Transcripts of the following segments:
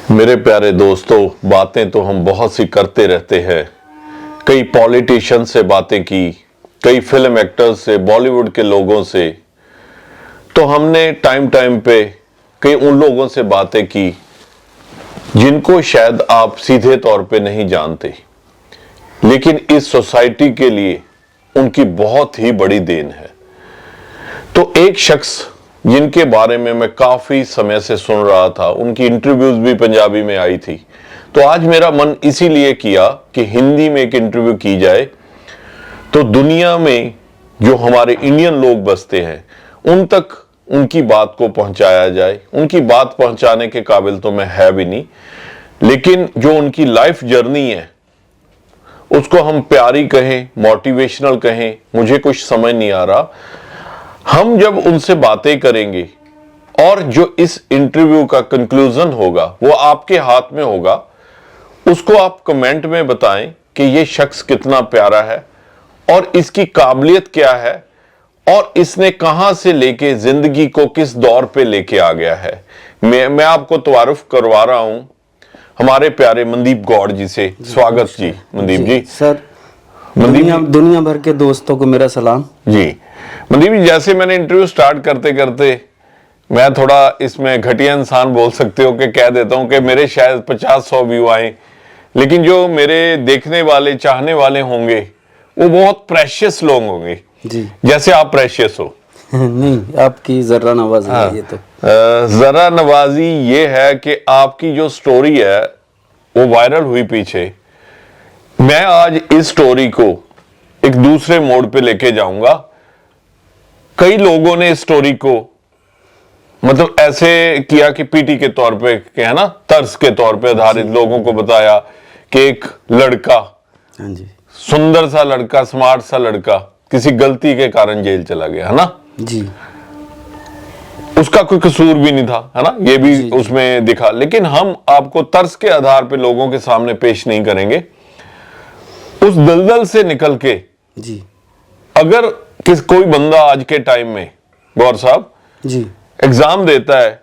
मेरे प्यारे दोस्तों, बातें तो हम बहुत सी करते रहते हैं। कई पॉलिटिशियन से बातें की, कई फिल्म एक्टर्स से, बॉलीवुड के लोगों से। तो हमने टाइम टाइम पे कई उन लोगों से बातें की जिनको शायद आप सीधे तौर पे नहीं जानते, लेकिन इस सोसाइटी के लिए उनकी बहुत ही बड़ी देन है। तो एक शख्स जिनके बारे में मैं काफी समय से सुन रहा था, उनकी इंटरव्यूज भी पंजाबी में आई थी, तो आज मेरा मन इसीलिए किया कि हिंदी में एक इंटरव्यू की जाए, तो दुनिया में जो हमारे इंडियन लोग बसते हैं उन तक उनकी बात को पहुंचाया जाए। उनकी बात पहुंचाने के काबिल तो मैं है भी नहीं, लेकिन जो उनकी लाइफ जर्नी है उसको हम प्यारी कहें, मोटिवेशनल कहें, मुझे कुछ समझ नहीं आ रहा। हम जब उनसे बातें करेंगे और जो इस इंटरव्यू का कंक्लूजन होगा वो आपके हाथ में होगा, उसको आप कमेंट में बताएं कि ये शख्स कितना प्यारा है और इसकी काबिलियत क्या है और इसने कहां से लेके जिंदगी को किस दौर पे लेके आ गया है। मैं आपको तारुफ करवा रहा हूं हमारे प्यारे मनदीप गौड़ जी से। स्वागत जी मनदीप जी। सर, दुनिया भर के दोस्तों को मेरा सलाम जी। मनदीप जी, जैसे मैंने इंटरव्यू स्टार्ट करते करते मैं थोड़ा इसमें घटिया इंसान बोल सकते हो कि कह देता हूं कि मेरे शायद 50-100 व्यू आए, लेकिन जो मेरे देखने वाले, चाहने वाले होंगे वो बहुत प्रेशियस लोग होंगे जी, जैसे आप प्रेशियस हो। नहीं, आपकी जर्रा नवाजी है ये तो। जरा नवाजी ये है कि आपकी जो स्टोरी है वो वायरल हुई पीछे। मैं आज इस स्टोरी को एक दूसरे मोड़ पे लेके जाऊंगा। कई लोगों ने इस स्टोरी को मतलब ऐसे किया कि पीटी के तौर पे, क्या है ना, तर्ज के तौर पे आधारित लोगों को बताया कि एक लड़का, हाँ जी, सुंदर सा लड़का, स्मार्ट सा लड़का किसी गलती के कारण जेल चला गया, है ना जी। उसका कोई कसूर भी नहीं था, है ना, ये भी जी, उसमें दिखा। लेकिन हम आपको तर्ज के आधार पे लोगों के सामने पेश नहीं करेंगे। उस दलदल से निकल के जी, अगर कोई बंदा आज के टाइम में, गौर साहब जी, एग्जाम देता है,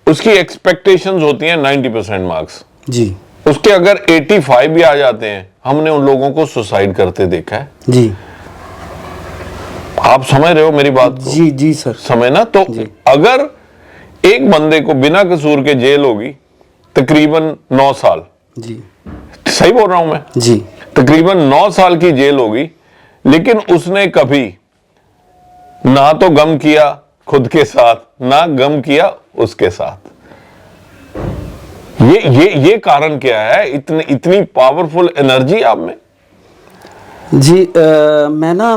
उसकी एक्सपेक्टेशंस होती हैं 90% मार्क्स जी, उसके अगर 85 भी आ जाते हैं, हमने उन लोगों को सुसाइड करते देखा है जी। आप समझ रहे हो मेरी बात को? जी जी सर, समझना। तो अगर एक बंदे को बिना कसूर के जेल होगी तकरीबन 9 साल, जी, सही बोल रहा हूं मैं जी, तकरीबन 9 साल की जेल होगी, लेकिन उसने कभी ना तो गम किया खुद के साथ, ना गम किया उसके साथ। ये कारण क्या है? इतनी पावरफुल एनर्जी आप में? जी, मैं ना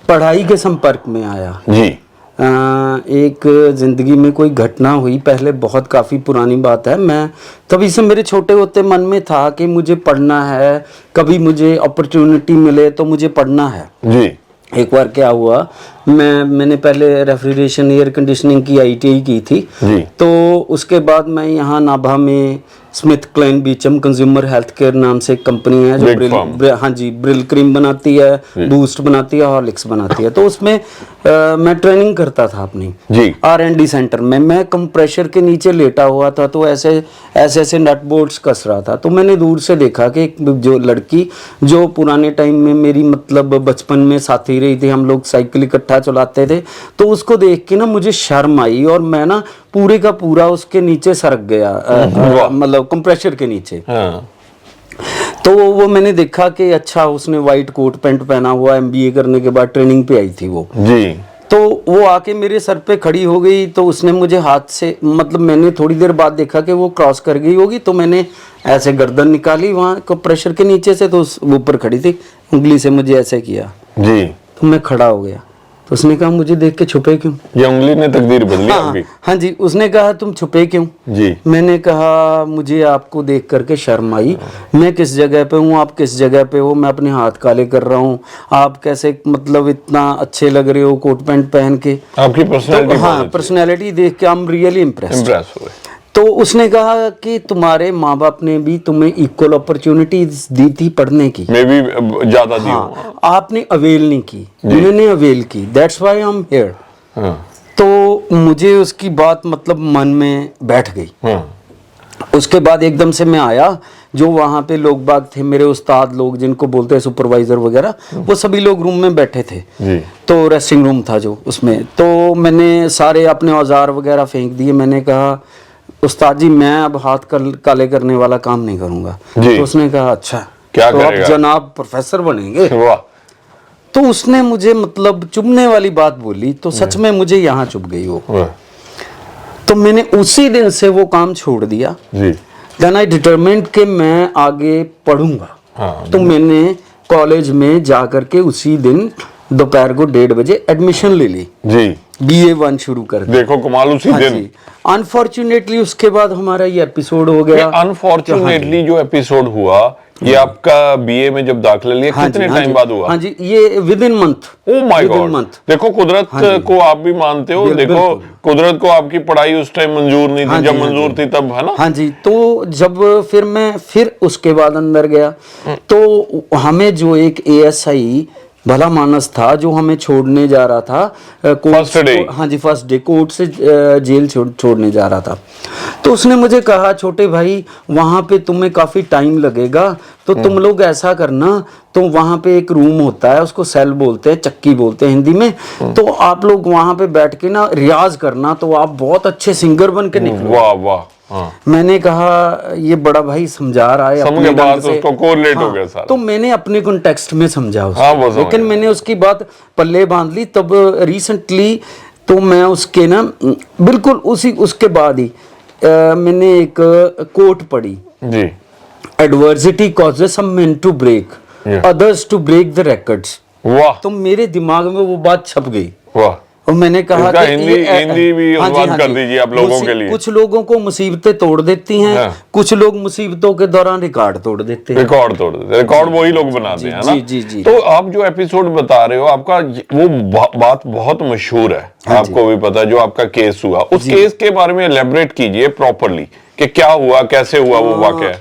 पढ़ाई के संपर्क में आया जी। एक जिंदगी में कोई घटना हुई, पहले बहुत काफ़ी पुरानी बात है। मैं तभी से मेरे छोटे होते मन में था कि मुझे पढ़ना है, कभी मुझे अपॉर्चुनिटी मिले तो मुझे पढ़ना है जी। एक बार क्या हुआ, मैंने पहले रेफ्रिजरेशन एयर कंडीशनिंग की ITI की थी जी। तो उसके बाद मैं यहाँ नाभा में Smith Kline Beecham consumer health care नाम से एक कंपनी है जो हाँ जी, ब्रिल क्रीम बनाती है, बूस्ट बनाती है, हॉर्लिक्स बनाती है। तो उसमें मैं ट्रेनिंग करता था अपनी जी, R&D सेंटर में। मैं कंप्रेशर के नीचे लेटा हुआ था, तो ऐसे नट बोल्ट्स कस रहा था। तो मैंने दूर से देखा कि एक जो लड़की जो पुराने टाइम में मेरी मतलब बचपन में साथी रही थी, हम लोग साइकिल इकट्ठा चलाते थे, तो उसको देख के ना मुझे शर्म आई और मैं ना पूरे का पूरा उसके नीचे सरक गया, मतलब कंप्रेशर के नीचे। हाँ। तो वो मैंने देखा कि अच्छा, उसने वाइट कोट पैंट पहना हुआ, MBA करने के बाद ट्रेनिंग पे आई थी वो जी। तो वो आके मेरे सर पे खड़ी हो गई, तो उसने मुझे हाथ से, मतलब मैंने थोड़ी देर बाद देखा कि वो क्रॉस कर गई होगी, तो मैंने ऐसे गर्दन निकाली वहाँ कंप्रेशर के नीचे से, तो ऊपर खड़ी थी, उंगली से मुझे ऐसे किया जी, तो मैं खड़ा हो गया। तो उसने कहा मुझे देख के छुपे क्यों? ये उंगली ने तकदीर बदली आपकी। हाँ जी, उसने कहा तुम छुपे क्यों जी? मैंने कहा मुझे आपको देख करके शर्म आई, मैं किस जगह पे हूँ, आप किस जगह पे हो, मैं अपने हाथ काले कर रहा हूँ, आप कैसे मतलब इतना अच्छे लग रहे हो कोट पैंट पहन के, आपकी पर्सनैलिटी। तो हाँ, पर्सनैलिटी देख के आई एम रियली इम्प्रेस्ड हुए। तो उसने कहा कि तुम्हारे माँ बाप ने भी तुम्हें इक्वल अपॉर्चुनिटीज दी थी पढ़ने की, मैं भी ज्यादा दी, हाँ, आपने अवेल नहीं की, मैंने अवेल की, that's why I am here. तो मुझे उसकी बात मतलब मन में बैठ गई। उसके बाद एकदम से मैं आया, जो वहाँ पे लोग बाग थे, मेरे उस्ताद लोग जिनको बोलते हैं सुपरवाइजर वगैरह, वो सभी लोग रूम में बैठे थे। तो रेस्टिंग रूम था जो उसमें, तो मैंने सारे अपने औजार वगैरह फेंक दिए। मैंने कहा उस्ताद जी मैं अब हाथ काले करने वाला काम नहीं करूँगा। तो उसने कहा अच्छा क्या तो करेगा? अब जनाब प्रोफेसर बनेंगे। वाह। तो उसने मुझे मतलब चुभने वाली बात बोली, तो सच में मुझे यहाँ चुभ गई वो। तो मैंने उसी दिन से वो काम छोड़ दिया। देन आई डिटरमाइंड कि मैं आगे पढ़ूंगा। तो मैंने कॉलेज में जा करके उसी दिन दोपहर को 1:30 बजे एडमिशन ले ली जी, BA1 शुरू कर दी। देखो कमाल, उसी दिन। अनफॉर्चुनेटली उसके बाद हमारा ये एपिसोड हो गया। अनफॉर्चुनेटली जो एपिसोड हुआ, ये आपका BA में जब दाखिला लिया कितने टाइम बाद हुआ? हाँ जी, ये with in month. Oh my God. देखो कुदरत को आप भी मानते हो। देखो कुदरत को आपकी पढ़ाई उस टाइम मंजूर नहीं थी, जब मंजूर थी तब, है ना? हाँ जी। तो जब फिर मैं उसके बाद अंदर गया, तो हमें जो एक ASI भला मानस था जो हमें छोड़ने जा रहा था फर्स्ट डे। हाँ जी, फर्स्ट डे कोर्ट से जेल छोड़ने जा रहा था। तो उसने मुझे कहा छोटे भाई वहाँ पे तुम्हें काफ़ी टाइम लगेगा, तो तुम लोग ऐसा करना, तो वहाँ पे एक रूम होता है, उसको सेल बोलते हैं, चक्की बोलते हैं हिंदी में, तो आप लोग वहाँ पे बैठ के ना रियाज करना, तो आप बहुत अच्छे सिंगर बन के निकलो। वाह वाह। हाँ। मैंने कहा ये बड़ा भाई समझा रहा है अपने ढंग से, उसको कोरिलेट हो गया सारा। तो मैंने अपने कॉन्टेक्स्ट में समझा उसको। हाँ, लेकिन मैंने उसकी बात पल्ले बांध ली। तब रिसेंटली तो मैं उसके ना बिल्कुल उसके बाद ही मैंने एक कोट पढ़ी जी, adversity causes some men to break, others to break the records. वाह। तो मेरे दिमाग में वो बात छप गई। वाह। और मैंने कहा कि हिंदी भी अनुवाद कर दीजिए आप लोगों के लिए। कुछ लोगों को मुसीबतें तोड़ देती हैं, कुछ लोग मुसीबतों के दौरान रिकॉर्ड तोड़ देते हैं। रिकॉर्ड वही लोग बनाते हैं ना। जी। तो आप जो एपिसोड बता रहे हो, आपका वो बात बहुत मशहूर है, आपको भी पता है, जो आपका केस हुआ, उस केस के बारे में एलैबोरेट कीजिए प्रॉपरली कि क्या हुआ, कैसे हुआ वो वाकया।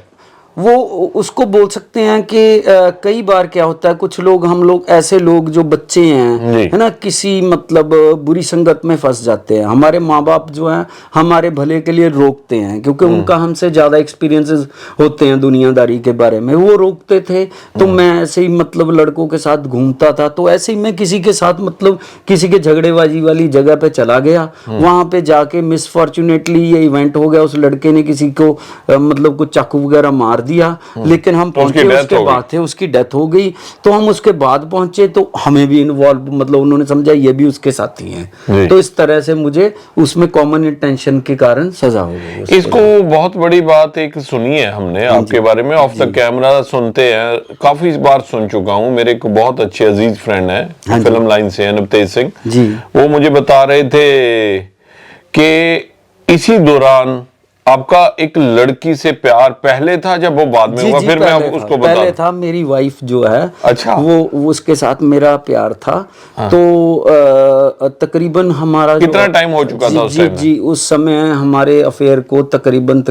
वो उसको बोल सकते हैं कि कई बार क्या होता है, कुछ लोग, हम लोग ऐसे लोग जो बच्चे हैं, है ना, किसी मतलब बुरी संगत में फंस जाते हैं। हमारे माँ बाप जो हैं हमारे भले के लिए रोकते हैं, क्योंकि उनका हमसे ज्यादा एक्सपीरियंसेस होते हैं दुनियादारी के बारे में, वो रोकते थे। तो मैं ऐसे ही मतलब लड़कों के साथ घूमता था, तो ऐसे ही मैं किसी के साथ मतलब किसी के झगड़ेबाजी वाली जगह पे चला गया। वहां पे जाके मिसफॉर्चुनेटली ये इवेंट हो गया, उस लड़के ने किसी को मतलब कुछ चाकू वगैरह मार दिया। लेकिन हम पहुंचे उसके बाद थे, उसकी डेथ हो गई। तो हम उसके बाद पहुंचे, तो हमें भी इन्वॉल्व, मतलब उन्होंने समझा ये भी उसके साथी हैं। तो इस तरह से मुझे उसमें कॉमन इंटेंशन के कारण सजा हो गई। इसको बहुत बड़ी बात एक सुनी है हमने आपके बारे में, ऑफ द कैमरा सुनते हैं, काफी बार सुन चुका हूँ। मेरे एक बहुत अच्छे अजीज फ्रेंड है फिल्म लाइन से, नवतेज सिंह जी, वो मुझे बता रहे थे कि इसी दौरान आपका एक लड़की से प्यार पहले था, जब वो बाद में हुआ? फिर मैं उसको बता। पहले था, मेरी वाइफ जो है, अच्छा, वो उसके साथ मेरा प्यार था। हाँ। तो तकरीबन हमारा कितना टाइम हो चुका था उस टाइम? जी, उस समय हमारे अफेयर को तकरीबन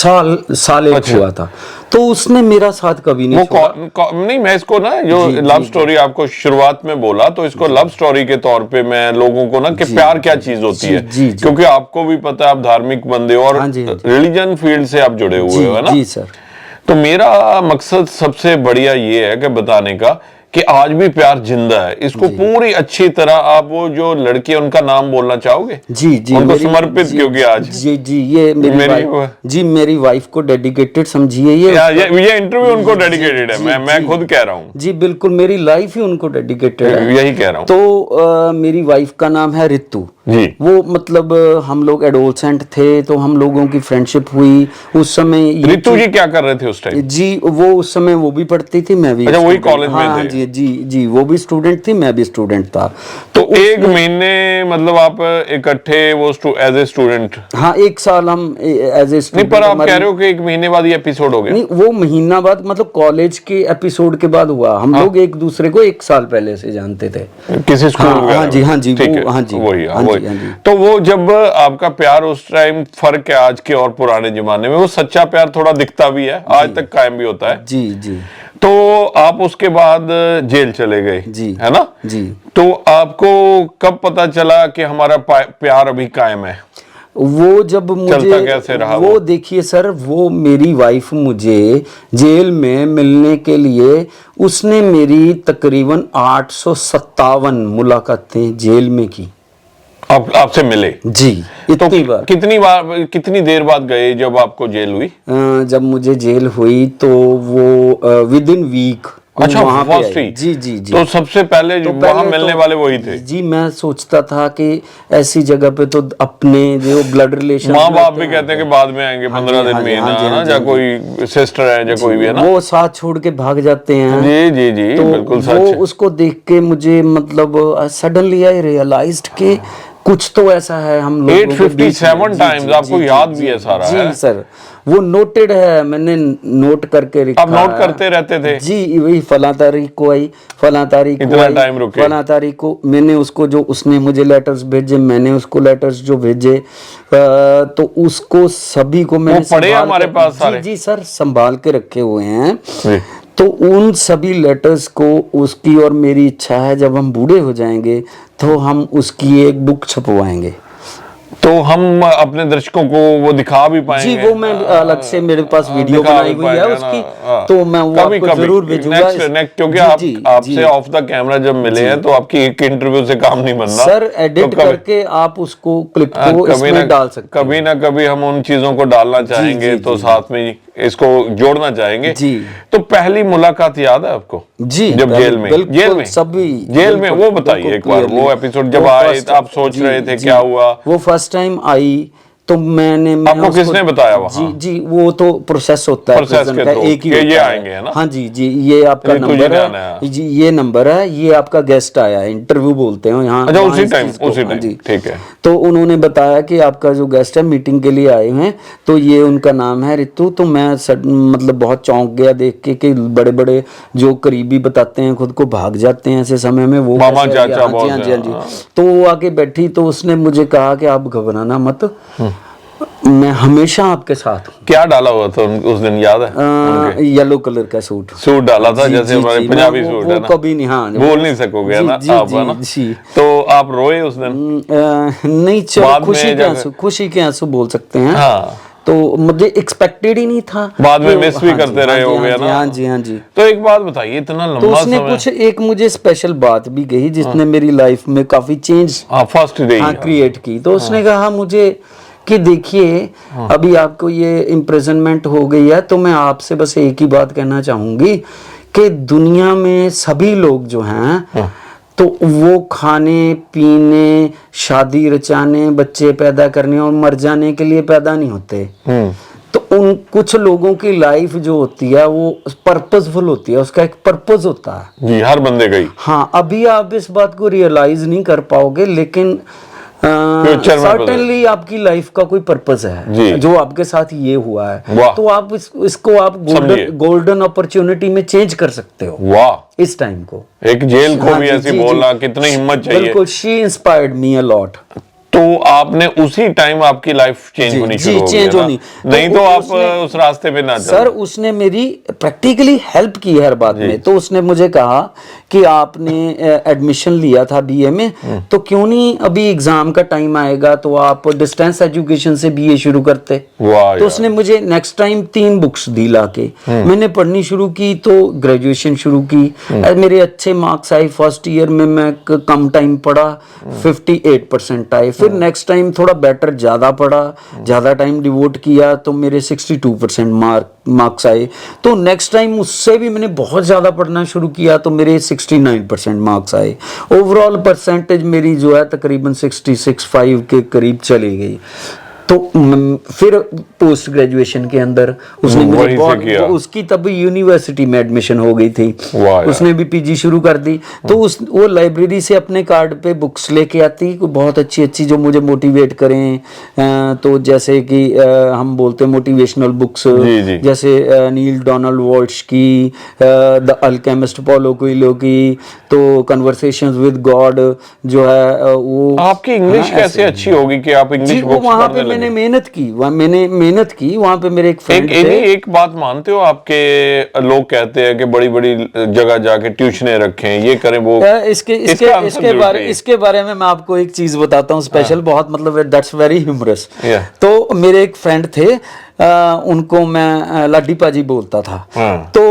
साल एक हुआ था। तो उसने मेरा साथ कभी नहीं छोड़ा। नहीं, मैं इसको ना जो लव स्टोरी आपको शुरुआत में बोला, तो इसको लव स्टोरी के तौर पे मैं लोगों को ना कि प्यार क्या चीज होती है, क्योंकि आपको भी पता है आप धार्मिक बंदे हो और रिलीजन फील्ड से आप जुड़े हुए हो, है ना? जी सर। तो मेरा मकसद सबसे बढ़िया ये है कि बताने का कि आज भी प्यार जिंदा है। इसको पूरी अच्छी तरह आप वो जो लड़की है उनका नाम बोलना चाहोगे? जी, उनको समर्पित, क्योंकि आज जी ये मेरी वाइफ को डेडिकेटेड समझिए। ये इंटरव्यू उनको डेडिकेटेड है, मैं खुद कह रहा हूँ। जी बिल्कुल, मेरी लाइफ ही उनको डेडिकेटेड है, यही कह रहा हूँ। तो मेरी वाइफ का नाम है रितु जी। वो मतलब हम लोग एडोलसेंट थे, तो हम लोगों की फ्रेंडशिप हुई उस समय। रितु जी क्या कर रहे थे उस टाइम? जी वो उस समय वो भी पढ़ती थी, मैं भी। अच्छा, वही कॉलेज में थे? जी, वो भी स्टूडेंट थी, मैं भी स्टूडेंट था। तो एक महीने मतलब आप इकट्ठे वो एज ए स्टूडेंट? हाँ, एक साल हम एज ए स्टूडेंट। पर आप कह रहे हो कि एक महीने बाद ये एपिसोड हो गया? नहीं, वो महीना बाद मतलब कॉलेज के एपिसोड के बाद हुआ। हम लोग एक दूसरे को 1 साल पहले से जानते थे, किसी स्कूल में। हाँ जी, वही। तो वो जब आपका प्यार उस टाइम, फर्क है आज के और पुराने जमाने में, वो सच्चा प्यार थोड़ा दिखता भी है, आज तक कायम भी होता है। जी। तो आप उसके बाद जेल चले गए जी, है ना? जी। तो आपको कब पता चला कि हमारा प्यार अभी कायम है? वो जब चलता कैसे रहा वो देखिए सर, वो मेरी वाइफ मुझे जेल में मिलने के लिए उसने मेरी तकरीबन 857 मुलाकातें जेल में की। आपसे मिले? जी, इतनी बार। कितनी देर बाद गए जब आपको जेल हुई? जब मुझे जेल हुई तो वो विद इन वीक अच्छा, वहाँ पे फर्स्ट आई। ही? जी जी जी। तो सबसे पहले वहां मिलने वाले वही थे? जी, मैं सोचता था कि ऐसी जगह पे तो अपने जो ब्लड रिलेशन, माँ बाप भी कहते हैं कि बाद में आएंगे 15 दिन में ना, या कोई सिस्टर है या कोई भी है ना, वो साथ छोड़ के भाग जाते हैं। जी जी जी, तो बिल्कुल वो सच। उसको देख के मुझे मतलब सडनली आई रियलाइज्ड कि कुछ तो ऐसा है हम लोगों के बीच में। 857 टाइम्स आपको याद भी है सारा? जी सर, वो नोटेड है, मैंने नोट करके रखा। आप नोट करते रहते थे? जी, वही फला तारीख को आई, फला तारीख को इतना आई, टाइम रुके? फला तारीख को मैंने उसको, जो उसने मुझे लेटर्स भेजे, मैंने उसको लेटर्स जो भेजे, तो उसको सभी को मैंने पढ़े हमारे पास सारे? जी सर, संभाल के रखे हुए हैं। जी। तो उन सभी लेटर्स को, उसकी और मेरी इच्छा है जब हम बूढ़े हो जाएंगे तो हम उसकी एक बुक छपवाएंगे, तो हम अपने दर्शकों को वो दिखा भी पाएंगे? जी, वो मैं अलग से, मेरे पास वीडियो बनाई हुई है उसकी, तो मैं वो आपको जरूर भेजूंगा। नेक्स्ट, क्योंकि आपसे ऑफ द कैमरा जब मिले हैं तो आपकी एक इंटरव्यू से काम नहीं बनना सर, एडिट करके आप उसको क्लिप को इसमें डाल सकते हैं। कभी ना कभी हम उन चीजों को डालना चाहेंगे, तो साथ में इसको जोड़ना चाहेंगे। जी। तो पहली मुलाकात याद है आपको? जी, जब जेल में? सभी जेल में वो बताइए एक बार, वो एपिसोड जब आए आप सोच रहे थे क्या हुआ? वो फर्स्ट टाइम आई तो आपको किसने बताया वहाँ? जी जी, वो तो प्रोसेस होता है, प्रोसेस के थ्रू एक ही ये होता आएंगे है ना? हाँ जी जी, ये आपका नंबर है जी, ये नंबर है, ये आपका गेस्ट आया है, इंटरव्यू बोलते हैं यहाँ। अच्छा, उसी टाइम ठीक है। तो उन्होंने बताया कि आपका जो गेस्ट है मीटिंग के लिए आए हैं, तो ये उनका नाम है रितु। तो मैं मतलब बहुत चौंक गया देख के कि बड़े बड़े जो करीबी बताते हैं खुद को भाग जाते हैं ऐसे समय में, वो मामा चाचा। हाँ जी। तो वो आके बैठी, तो उसने मुझे कहा कि आप घबराना मत, मैं हमेशा आपके साथ हूँ। क्या डाला हुआ था उस दिन, याद है? येलो कलर का सूट डाला था, जैसे हमारे पंजाबी सूट है ना, कभी नहीं, हाँ, भूल नहीं सकोगे ना आप, है ना? तो आप रोए उस दिन? नहीं, चलो खुशी के आंसू बोल सकते हैं। हाँ। तो मुझे एक्सपेक्टेड ही नहीं था। बाद में मिस भी करते रहे हो गया ना? हाँ जी हाँ जी। तो एक बात बताइए, इतना लंबा तो उसने समय, कुछ एक मुझे स्पेशल बात भी कही जिसने मेरी लाइफ में काफी चेंज फर्स्ट डे क्रिएट की। तो उसने कहा मुझे कि देखिए, अभी आपको ये इम्प्रिजनमेंट हो गई है, तो मैं आपसे बस एक ही बात कहना चाहूंगी कि दुनिया में सभी लोग जो हैं तो वो खाने पीने, शादी रचाने, बच्चे पैदा करने और मर जाने के लिए पैदा नहीं होते। तो उन कुछ लोगों की लाइफ जो होती है वो पर्पसफुल होती है, उसका एक पर्पस होता है जी, हर बंदे का ही। हाँ, अभी आप इस बात को रियलाइज नहीं कर पाओगे, लेकिन सर्टेनली आपकी लाइफ का कोई पर्पस है जो आपके साथ ये हुआ है, तो आप इसको आप गोल्डन अपॉर्चुनिटी में चेंज कर सकते हो। वाह, इस टाइम को, एक जेल को भी ऐसी बोलना, कितनी हिम्मत चाहिए। बिल्कुल, she inspired me a lot. तो आपने उसी टाइम आपकी लाइफ चेंज होनी शुरू हो गई ना? नहीं तो आप उस रास्ते पे ना चलो। सर, उसने मेरी प्रैक्टिकली हेल्प की हर बात में। तो उसने मुझे कहा कि आपने एडमिशन लिया था बीए में, तो क्यों नहीं अभी एग्जाम का टाइम आएगा तो आप डिस्टेंस एजुकेशन से बीए शुरू करते। तो उसने मुझे नेक्स्ट टाइम 3 बुक्स दी लाके, मैंने पढ़नी शुरू की, तो ग्रेजुएशन शुरू की। मेरे अच्छे मार्क्स आए, फर्स्ट ईयर में मैं कम टाइम पढ़ा, 58% आए। फिर नेक्स्ट टाइम थोड़ा बेटर, ज्यादा पढ़ा, ज्यादा टाइम डिवोट किया, तो मेरे 62% मार्क्स आए। तो नेक्स्ट टाइम उससे भी मैंने बहुत ज्यादा पढ़ना शुरू किया, तो मेरे 69% मार्क्स आए। ओवरऑल परसेंटेज मेरी जो है तकरीबन 66.5 के करीब चली गई। तो फिर पोस्ट ग्रेजुएशन के अंदर उसने मुझे बहुत, उसकी तब यूनिवर्सिटी में एडमिशन हो गई थी, उसने भी पीजी शुरू कर दी। तो वो लाइब्रेरी से अपने कार्ड पे बुक्स लेके आती, बहुत अच्छी अच्छी जो मुझे मोटिवेट करें। तो जैसे कि हम बोलते हैं मोटिवेशनल बुक्स, जैसे नील डोनाल्ड वॉल्श की, द अल्केमिस्ट पॉलो कोएल्हो की, तो कन्वर्सेशंस विद गॉड जो है वो। आपकी इंग्लिश कैसे अच्छी होगी कि आप इंग्लिश बुक्स पढ़ने लगे? मैंने मेहनत की, वहाँ पे मेरे एक फ्रेंड थे। एक बात मानते हो, आपके लोग कहते हैं कि बड़ी बड़ी जगह जाके ट्यूशनें रखें, ये करें वो, इसके बारे में मैं आपको एक चीज बताता हूँ स्पेशल, बहुत मतलब दैट्स वेरी ह्यूमरस। तो मेरे एक फ्रेंड थे, उनको मैं लाडी पाजी बोलता था। तो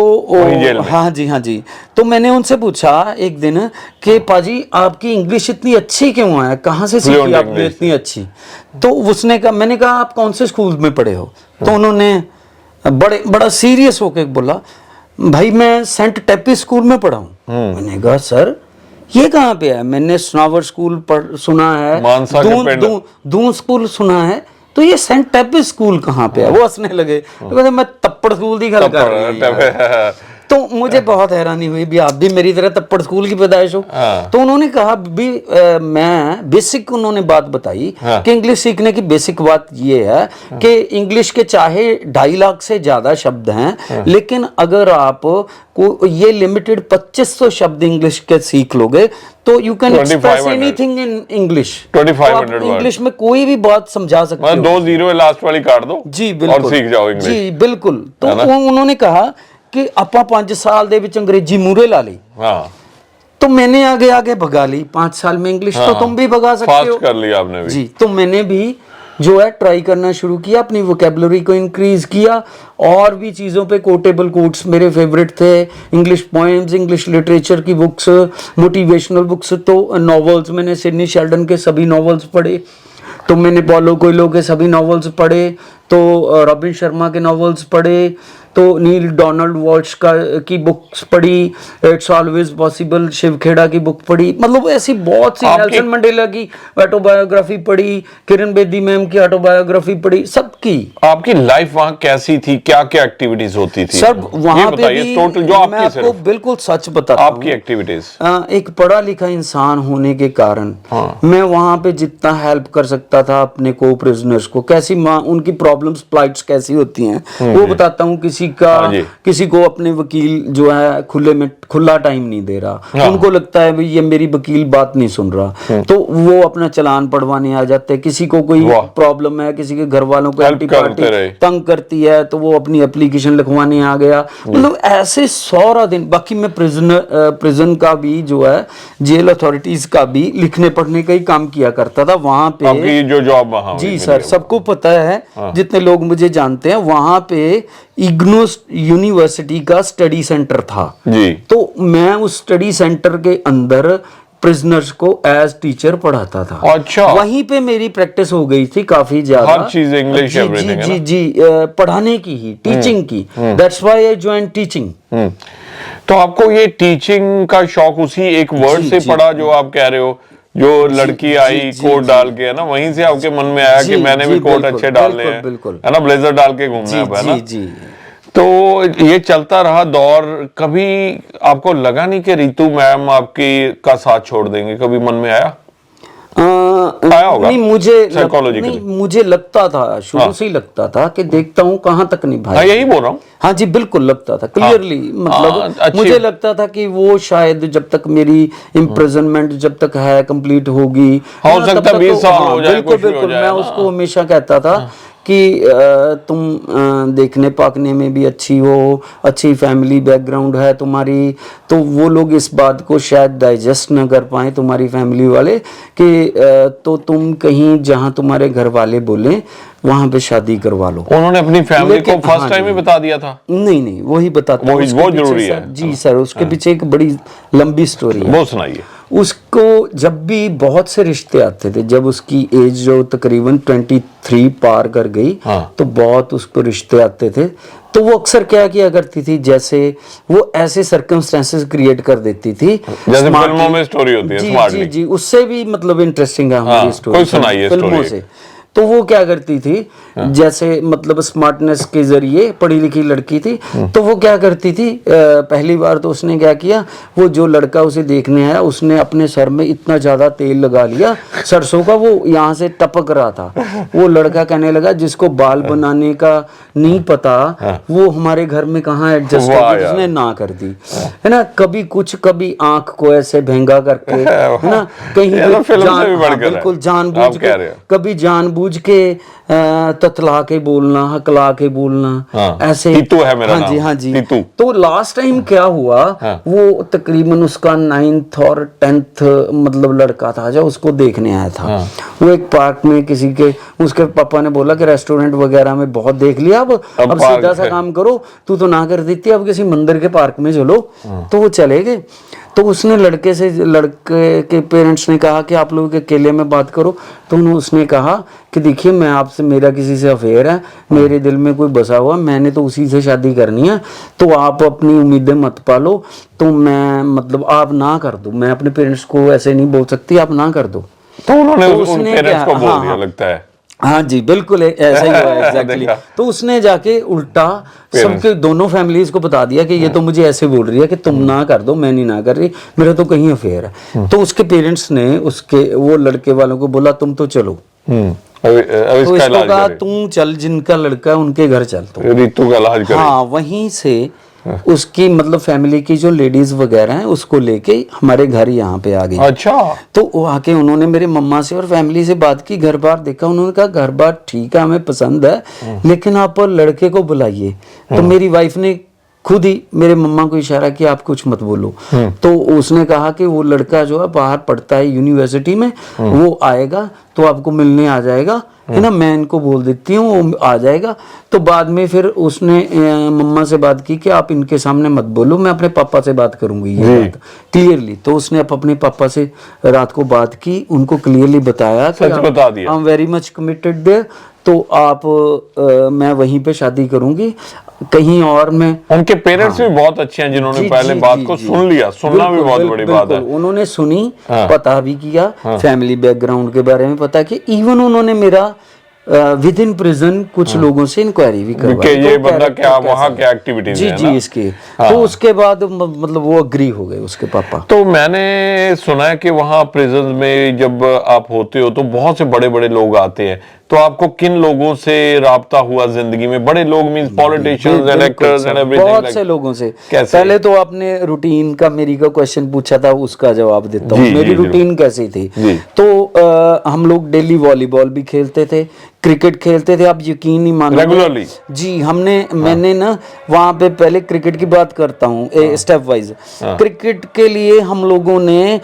हाँ जी, तो मैंने उनसे पूछा एक दिन कि पाजी आपकी इंग्लिश इतनी अच्छी क्यों है, कहाँ से सीखी आपने इतनी अच्छी? तो उसने कहा, मैंने कहा आप कौन से स्कूल में पढ़े हो? तो उन्होंने बड़ा सीरियस होकर बोला, भाई मैं सेंट टेपी स्कूल में पढ़ा हूँ। मैंने कहा सर ये कहाँ पे है? मैंने सनावर स्कूल सुना है, दून स्कूल सुना है, तो ये सेंट टेपिस स्कूल कहाँ पे है? वो हंसने लगे, तो कहते मैं तप्पड़ स्कूल की गल कर रहा हूं। तो मुझे बहुत हैरानी हुई भी, आप भी मेरी तरह तप्पड़ स्कूल की पैदाइश हो। तो उन्होंने कहा भी मैं बेसिक, उन्होंने बात बताई कि इंग्लिश सीखने की बेसिक बात ये है कि इंग्लिश के चाहे 2.5 लाख से ज्यादा शब्द हैं, लेकिन अगर आप को ये लिमिटेड 2500 शब्द इंग्लिश के सीख लोगे तो you can express anything in English. 2500 English में कोई भी बात समझा सकते हो। 2 जीरो लास्ट वाली काट दो जी बिल्कुल, और सीख जाओ इंग्लिश। जी बिल्कुल। तो उन्होंने कहा कि अपा 5 साल दे विच अंग्रेजी मूरे ला ली। हाँ। तो मैंने आगे आगे भगा ली 5 साल में इंग्लिश। तो तुम भी भगा सकते हो। फास्ट कर लिया आपने भी। जी, तो मैंने भी जो है ट्राई करना शुरू किया, अपनी वोकेबलरी को इंक्रीज किया, और भी चीज़ों पे कोटेबल कोट्स मेरे फेवरेट थे, इंग्लिश पोएम्स, इंग्लिश लिटरेचर की बुक्स, मोटिवेशनल बुक्स। तो नॉवेल्स मैंने सिडनी शेल्डन के सभी नॉवेल्स पढ़े, तो मैंने पॉलो कोयलो के सभी नॉवेल्स पढ़े, तो रॉबिन शर्मा के नॉवेल्स पढ़े, तो नील डोनाल्ड वॉल्श की बुक्स पढ़ी, it's always possible Shiv Khera की बुक पढ़ी, मतलब ऐसी बहुत सी, नेल्सन मंडेला की ऑटोबायोग्राफी पढ़ी, किरण बेदी मैम की ऑटोबायोग्राफी पढ़ी, सबकी। आपकी लाइफ वहाँ कैसी थी, क्या क्या एक्टिविटीज होती थी? सब वहाँ पे भी टोटल जो मैं आपको बिल्कुल सच बताता हूँ, आपकी एक्टिविटीज। एक पढ़ा लिखा इंसान होने के कारण मैं वहाँ पे जितना हेल्प कर सकता था अपने को प्रिजनर्स को, कैसी उनकी प्रॉब्लम्स फ्लाइट्स कैसी होती हैं वो बताता हूँ। किसी को अपने वकील जो है खुला टाइम नहीं दे रहा, उनको लगता है भाई ये मेरी वकील बात नहीं सुन रहा, तो वो अपना चालान पढ़वाने आ जाते हैं। किसी को कोई प्रॉब्लम है, किसी के घर वालों को एंटी पार्टी तंग करती है, तो वो अपनी एप्लीकेशन लिखवाने आ गया। मतलब ऐसे 100 दिन। बाकी मैं प्रिजन का भी जो है, जेल अथॉरिटीज का भी लिखने पढ़ने का ही काम किया करता था वहां पे। जो जॉब वहां, जी सर, सबको पता है, जितने लोग मुझे जानते हैं, वहां पे इग्नोस यूनिवर्सिटी का स्टडी सेंटर था जी। तो मैं उस स्टडी सेंटर के अंदर प्रिजनर्स को एज टीचर पढ़ाता था। अच्छा। वहीं पे मेरी प्रैक्टिस हो गई थी काफी ज्यादा, हर चीज इंग्लिश, एवरीथिंग है ना? जी, पढ़ाने की ही, टीचिंग की। That's why I joined teaching. तो आपको ये टीचिंग का शौक उसी एक वर्ड से पड़ा जो आप कह रहे हो, जो लड़की आई कोट डाल के, है ना, वहीं से आपके मन में आया कि मैंने भी कोट अच्छे डालने हैं, है ना, ब्लेजर डाल के घूमना है ना? तो ये चलता रहा दौर। कभी आपको लगा नहीं कि रितु मैम आपकी का साथ छोड़ देंगे? कभी मन में आया? आया होगा। नहीं, मुझे लगता था, शुरू से ही लगता था कि देखता हूँ कहाँ तक निभाएगा। यही बोल रहा हूँ। हाँ जी, बिल्कुल लगता था क्लियरली। मतलब मुझे लगता था कि वो शायद जब तक मेरी इम्प्रिजनमेंट जब तक है कंप्लीट होगी, हो सकता है 20 साल हो जाए। बिल्कुल मैं उसको हमेशा कहता था कि तुम देखने पाकने में भी अच्छी हो, अच्छी फैमिली बैकग्राउंड है तुम्हारी, तो वो लोग इस बात को शायद डाइजेस्ट न कर पाए तुम्हारी फैमिली वाले कि तो तुम कहीं जहां तुम्हारे घर वाले बोले वहां पे शादी करवा लो। उन्होंने अपनी फैमिली को फर्स्ट टाइम ही बता दिया था? नहीं, वही बताता हूं। वो जरूरी है जी सर, उसके पीछे एक बड़ी लंबी स्टोरी है, वो सुनाइए। उसको जब भी बहुत से रिश्ते आते थे, जब उसकी एज जो तकरीबन 23 पार कर गई, तो बहुत उसको रिश्ते आते थे। तो वो अक्सर क्या किया करती थी, जैसे वो ऐसे सर्कमस्टेंसेस क्रिएट कर देती थी, जैसे फिल्मों में स्टोरी होती है। जी, उससे भी मतलब इंटरेस्टिंग है हमारी स्टोरी, कोई सुनाइए फिल्मों से। तो वो क्या करती थी, जैसे मतलब स्मार्टनेस के जरिए पढ़ी लिखी लड़की थी, तो वो क्या करती थी, पहली बार तो उसने क्या किया, वो जो लड़का उसे देखने आया उसने अपने सर में इतना ज्यादा तेल लगा लिया सरसों का, वो यहाँ से टपक रहा था। वो लड़का कहने लगा जिसको बाल बनाने का नहीं पता वो हमारे घर में कहाँ एडजस्ट कर, उसने ना कर दी, है ना। कभी कुछ, कभी आंख को ऐसे भेंगा करके, है ना, कहीं बिल्कुल जानबूझ के, कभी जानबूझ जानबूझ के ततला के बोलना, हकला के बोलना, हाँ, ऐसे। तीतू है मेरा हाँ जी, नाम, हाँ जी। तीतू। तो लास्ट टाइम क्या हुआ, हाँ। वो तकरीबन उसका 9th और 10th मतलब लड़का था जो उसको देखने आया था। हाँ। वो एक पार्क में किसी के, उसके पापा ने बोला कि रेस्टोरेंट वगैरह में बहुत देख लिया, अब पार्क सीधा सा है। काम करो, तू तो ना कर देती, अब किसी मंदिर के पार्क में चलो। तो वो चले गए। तो उसने लड़के के पेरेंट्स ने कहा कि आप लोग अकेले में बात करो। तो उसने कहा कि देखिए, मैं आपसे, मेरा किसी से अफेयर है, मेरे दिल में कोई बसा हुआ, मैंने तो उसी से शादी करनी है, तो आप अपनी उम्मीदें मत पालो। तो मैं मतलब आप ना कर दो, मैं अपने पेरेंट्स को ऐसे नहीं बोल सकती, आप ना कर दो। तो उन्होंने तो उन उसने पेरेंट्स को बोल हाँ, दिया, हाँ, लगता है। हाँ जी, बिल्कुल ऐसा ही हुआ एग्जैक्टली। देखा। तो उसने जाके उल्टा सबके, दोनों फैमिलीज को बता दिया कि ये तो मुझे ऐसे बोल रही है कि तुम ना कर दो, मैं नहीं ना कर रही, मेरा तो कहीं अफेयर है। तो उसके पेरेंट्स ने उसके वो लड़के वालों को बोला तुम तो चलो। अभी तो इसका इसको इलाज कहा करे। तुम चल, जिनका लड़का है उनके घर चल तो। ऋतु का इलाज करे। हाँ, वहीं से उसकी मतलब फैमिली की जो लेडीज वगैरह हैं उसको लेके हमारे घर यहाँ पे आ गई। अच्छा। तो वो आके उन्होंने मेरे मम्मा से और फैमिली से बात की, घर बार देखा, उन्होंने कहा घर बार ठीक है, हमें पसंद है, लेकिन आप लड़के को बुलाइए। तो मेरी वाइफ ने खुद ही मेरे मम्मा को इशारा किया, आप कुछ मत बोलो। तो उसने कहा कि वो लड़का जो है बाहर पढ़ता है यूनिवर्सिटी में, वो आएगा तो आपको मिलने आ जाएगा, है ना, मैं इनको बोल देती हूँ, वो आ जाएगा। तो बाद में फिर उसने मम्मा से बात की कि आप इनके सामने मत बोलो, मैं अपने पापा से बात करूंगी ये बात क्लियरली। तो उसने अपने पापा से रात को बात की, उनको क्लियरली बताया कि सच बता दिया। I am very much committed there, तो आप मैं वहीं पे शादी करूंगी, कहीं और में। उनके पेरेंट्स भी बहुत अच्छे हैं, जिन्होंने जी, पहले जी, बात जी, को जी। सुन लिया। सुनना भी बहुत बड़ी बात है। उन्होंने सुनी, हाँ। पता भी किया, फैमिली बैकग्राउंड के बारे में पता कि इवन उन्होंने मेरा विद इन प्रिजन कुछ लोगों से इंक्वायरी भी करवाई, ये तो बंदा character क्या, कैसा वहाँ है। क्या एक्टिविटीज जी है जी ना? इसके। तो उसके बाद मतलब वो अग्री हो गए उसके पापा। तो मैंने सुना है कि वहाँ प्रिजन में जब आप होते हो तो बहुत से बड़े बड़े लोग आते हैं, तो आपको किन लोगों से राब्ता हुआ जिंदगी में? बड़े लोग means politicians and actors and everything, बहुत से लोगों से। कैसे? पहले तो आपने रूटीन का मेरी का क्वेश्चन पूछा था, उसका जवाब देता हूँ। जी, मेरी जी, रूटीन कैसी थी? जी। तो हम लोग डेली वॉलीबॉल भी खेलते थे, क्रिकेट खेलते थे, आप यकीन नहीं मानोगे। रेगुलरली? जी, मैंने ना वहाँ पे, पहले क्रिकेट की बात करता हूँ स्टेप वाइज। क्रिकेट के लिए हम लोगों ने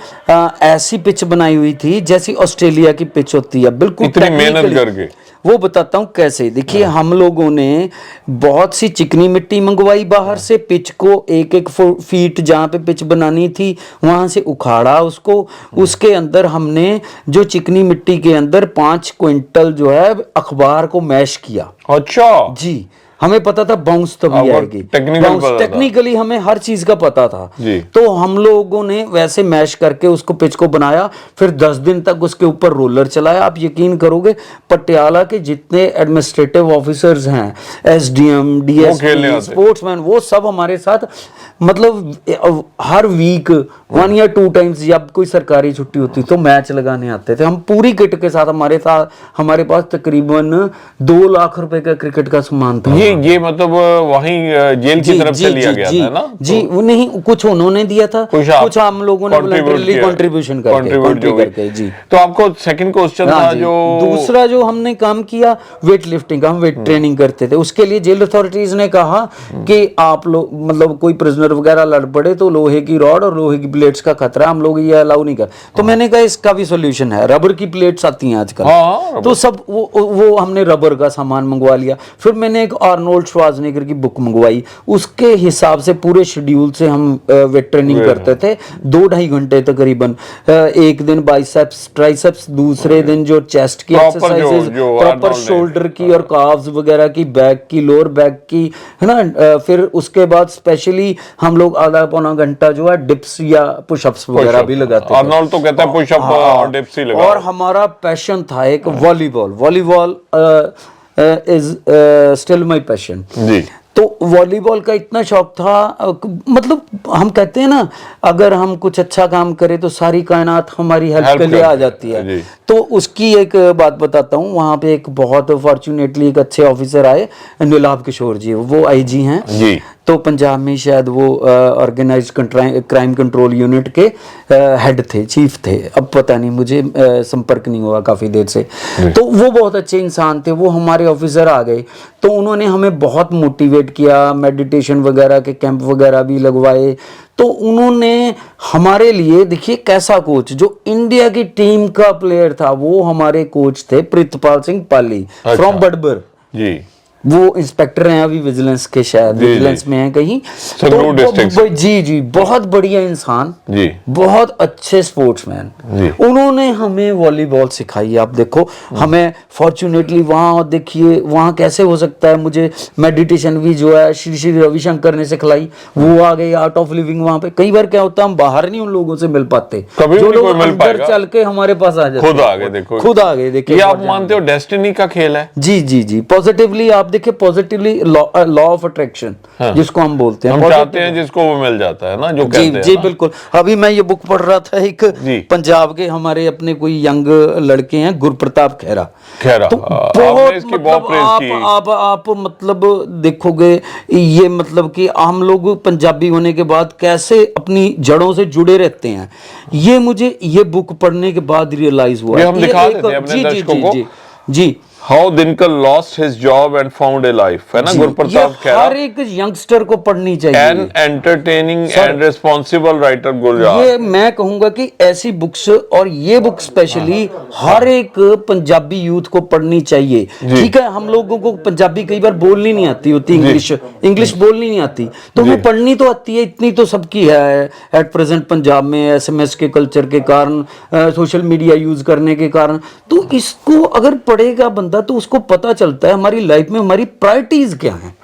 ऐसी पिच बनाई हुई थी जैसी ऑस्ट्रेलिया की पिच होती है, बिल्कुल इतनी मेहनत technically। करके? वो बताता हूँ कैसे। देखिए, हम लोगों ने बहुत सी चिकनी मिट्टी मंगवाई बाहर से, पिच को 1-1 फीट जहाँ पे पिच बनानी थी वहां से उखाड़ा उसको, उसके अंदर हमने जो चिकनी मिट्टी के अंदर 5 क्विंटल जो है अखबार को मैश किया। अच्छा जी, हमें पता था बाउंस तभी आपको आएगी, technical पता था। टेक्निकली हमें हर चीज का पता था जी। तो हम लोगों ने वैसे मैश करके उसको पिच को बनाया, फिर 10 दिन तक उसके ऊपर रोलर चलाया। आप यकीन करोगे, पटियाला के जितने एडमिनिस्ट्रेटिव ऑफिसर्स हैं, एसडीएम, डीएसपी, स्पोर्ट्समैन, वो सब हमारे साथ, मतलब हर वीक 1 या 2 टाइम्स जब कोई सरकारी छुट्टी होती तो मैच लगाने आते थे हम पूरी किट के साथ। हमारे पास तकरीबन 2 लाख रुपए का क्रिकेट का सामान था। ये मतलब वहीं जेल की तरफ से लिया गया था ना? जी, वो नहीं, कुछ उन्होंने दिया था, कुछ हम लोगों ने वॉलंटरली कंट्रीब्यूशन करके। जी। तो आपको सेकंड क्वेश्चन था जो दूसरा जो हमने काम किया, वेट लिफ्टिंग का, हम वेट ट्रेनिंग करते थे। उसके लिए जेल अथॉरिटीज ने कहा कि आप लोग, मतलब कोई प्रिजनर वगैरह लड़ पड़े तो लोहे की रॉड और लोहे की प्लेट्स का खतरा, हम लोग ये अलाउ नहीं कर। तो मैंने कहा इसका भी सोल्यूशन है, रबर की प्लेट्स आती हैं आजकल। तो सब वो हमने रबर का सामान मंगवा लिया। फिर मैंने एक आर्नोल्ड श्वार्ज़नेगर की बुक मंगवाई, उसके हिसाब से पूरे शेड्यूल से हम वेट ट्रेनिंग करते थे 2-2.5 घंटे तकरीबन। एक दिन बाइसेप्स ट्राइसेप्स, दूसरे दिन जो चेस्ट की एक्सरसाइजेस, प्रॉपर शोल्डर की और काफ्स वगैरह की, बैक की, लोअर बैक की, है ना। फिर उसके बाद स्पेशली हम लोग आधा पौना घंटा जो है डिप्स या पुशअप्स वगैरह भी लगाते थे। आर्नोल्ड तो कहता है पुशअप और डिप्स ही लगाओ। और हमारा पैशन था एक volleyball is still my passion जी। तो वॉलीबॉल का इतना शौक था, मतलब हम कहते हैं ना, अगर हम कुछ अच्छा काम करें तो सारी कायनात हमारी हेल्प के लिए आ जाती है। तो उसकी एक बात बताता हूँ। वहाँ पे एक बहुत फॉर्चुनेटली एक अच्छे ऑफिसर आए, नीलाभ किशोर जी, वो आईजी हैं जी। तो पंजाब में शायद वो ऑर्गेनाइज्ड क्राइम कंट्रोल यूनिट के हेड थे, चीफ थे, अब पता नहीं, मुझे संपर्क नहीं हुआ काफ़ी देर से। तो वो बहुत अच्छे इंसान थे, वो हमारे ऑफिसर आ गए, तो उन्होंने हमें बहुत मोटिवेट किया, मेडिटेशन वगैरह के कैंप वगैरह भी लगवाए। तो उन्होंने हमारे लिए, देखिए कैसा कोच, जो इंडिया की टीम का प्लेयर था वो हमारे कोच थे प्रितपाल सिंह पाली फ्रॉम बड़बर जी, वो इंस्पेक्टर हैं अभी विजिलेंस के, शायद विजिलेंस में हैं कहीं, संगरूर डिस्ट्रिक्ट से। जी जी, बहुत बढ़िया इंसान जी, बहुत अच्छे स्पोर्ट्समैन। उन्होंने हमें वॉलीबॉल सिखाई। आप देखो, हमें फॉर्चुनेटली वहाँ, देखिए वहाँ कैसे हो सकता है, मुझे मेडिटेशन भी जो है श्री श्री रविशंकर ने सिखलाई, वो आ गई आर्ट ऑफ लिविंग वहाँ पे। कई बार क्या होता है, हम बाहर नहीं उन लोगों से मिल पाते, जो लोग अंदर चल के हमारे पास आ जाते, खुद आ गए। देखो, खुद आ गए। देखिए, ये आप मानते हो डेस्टिनी का खेल है? जी जी जी, पॉजिटिवली आप देखिए, पॉजिटिवली लॉ ऑफ अट्रैक्शन जिसको हम बोलते हैं, हम चाहते हैं जिसको वो मिल जाता है ना, जो कहते हैं। जी बिल्कुल। अभी मैं ये बुक पढ़ रहा था, एक पंजाब के हमारे अपने कोई यंग लड़के हैं, गुरप्रताप खेरा। तो बहुत मतलब आप मतलब देखोगे ये, मतलब कि हम लोग पंजाबी होने के बाद कैसे अपनी जड़ों से जुड़े रहते हैं, ये मुझे ये बुक पढ़ने के बाद रियलाइज हुआ। हम दिखा देते हैं अपने दर्शकों को जी, how Dinkar lost his job and found a life, है ना, गुरप्रताप खेरा। हर एक यंगस्टर को पढ़नी चाहिए। An entertaining and responsible writer Gulzar. ये मैं कहूंगा कि ऐसी बुक्स, और ये बुक स्पेशली हर एक पंजाबी यूथ को पढ़नी चाहिए। ठीक है, हम लोगों को पंजाबी कई बार बोलनी नहीं आती होती, इंग्लिश बोलनी नहीं आती, तो हमें पढ़नी तो आती है, इतनी तो सबकी है एट प्रेजेंट पंजाब में, SMS के कल्चर के कारण, सोशल मीडिया यूज करने के कारण। तो इसको अगर पढ़ेगा बंदा तो उसको पता चलता है हमारी लाइफ में हमारी प्रायोरिटीज क्या हैं।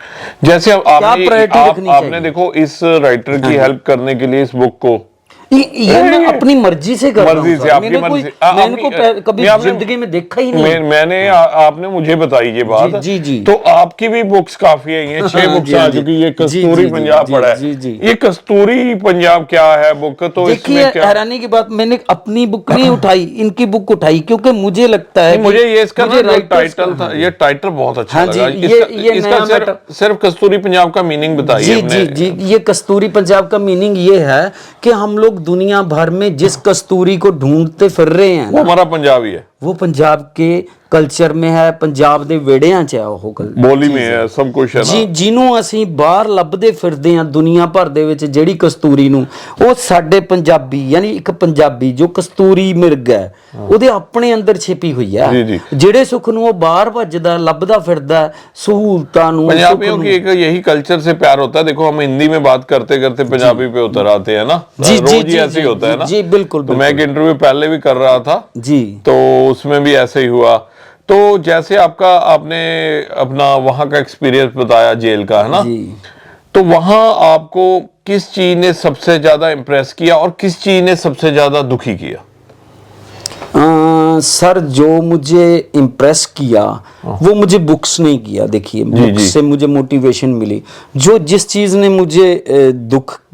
जैसे आपने देखो, इस राइटर की हेल्प करने के लिए इस बुक को, ये मैं अपनी मर्जी से कर रहा हूं, मैंने इनको कभी जिंदगी में देखा ही नहीं। मैंने आपने मुझे बताई ये बात। जी जी, तो आपकी भी बुक्स काफी है, ये 6 बुक्स आ चुकी। ये कस्तूरी पंजाब पढ़ा है, ये कस्तूरी पंजाब क्या है बुक? तो देखिए, हैरानी की बात, मैंने अपनी बुक नहीं उठाई, इनकी बुक उठाई, क्योंकि मुझे लगता है, मुझे ये इसका टाइटल था, ये टाइटल बहुत अच्छा लगा। इसका सिर्फ कस्तूरी पंजाब का मीनिंग बताइए। जी जी, ये कस्तूरी पंजाब का मीनिंग ये है कि हम लोग दुनिया भर में जिस कस्तूरी को ढूंढते फिर रहे हैं, वो हमारा पंजाबी है, वो पंजाब के कल्चर में है, पंजाब ਦੇ ਵਿੜਿਆਂ ਚ ਹੈ, ਉਹ ਬੋਲੀ में है, सब कुछ है ना जी। ਜਿਹਨੂੰ ਅਸੀਂ ਬਾਹਰ ਲੱਭਦੇ ਫਿਰਦੇ ਹਾਂ ਦੁਨੀਆ ਭਰ ਦੇ ਵਿੱਚ, ਜਿਹੜੀ ਕਸਤੂਰੀ ਨੂੰ, ਉਹ ਸਾਡੇ ਪੰਜਾਬੀ, ਯਾਨੀ ਇੱਕ ਪੰਜਾਬੀ ਜੋ ਕਸਤੂਰੀ ਮਿਰਗ ਹੈ, ਉਹਦੇ ਆਪਣੇ ਅੰਦਰ ਛਿਪੀ ਹੋਈ ਹੈ। ਜਿਹੜੇ ਸੁੱਖ ਨੂੰ ਉਹ ਬਾਹਰ ਭੱਜਦਾ ਲੱਭਦਾ ਫਿਰਦਾ, सहूलतां ਨੂੰ। पंजाबियों की एक यही कल्चर से प्यार होता है। देखो, हम हिंदी में बात करते करते पंजाबी पे उतर आते हैं ना, रोज ही ऐसे ही होता है ना। जी बिल्कुल। तो मैं एक इंटरव्यू पहले भी कर रहा था जी, तो उसमें भी ऐसे ही हुआ। तो जैसे आपने अपना वहां का एक्सपीरियंस बताया जेल का, है ना, तो वहां आपको किस चीज ने सबसे ज्यादा इम्प्रेस किया और किस चीज ने सबसे ज्यादा दुखी किया? सर, जो मुझे इम्प्रेस किया वो मुझे बुक्स नहीं किया। देखिए, बुक्स से मुझे मोटिवेशन मिली। जो जिस चीज़ ने मुझे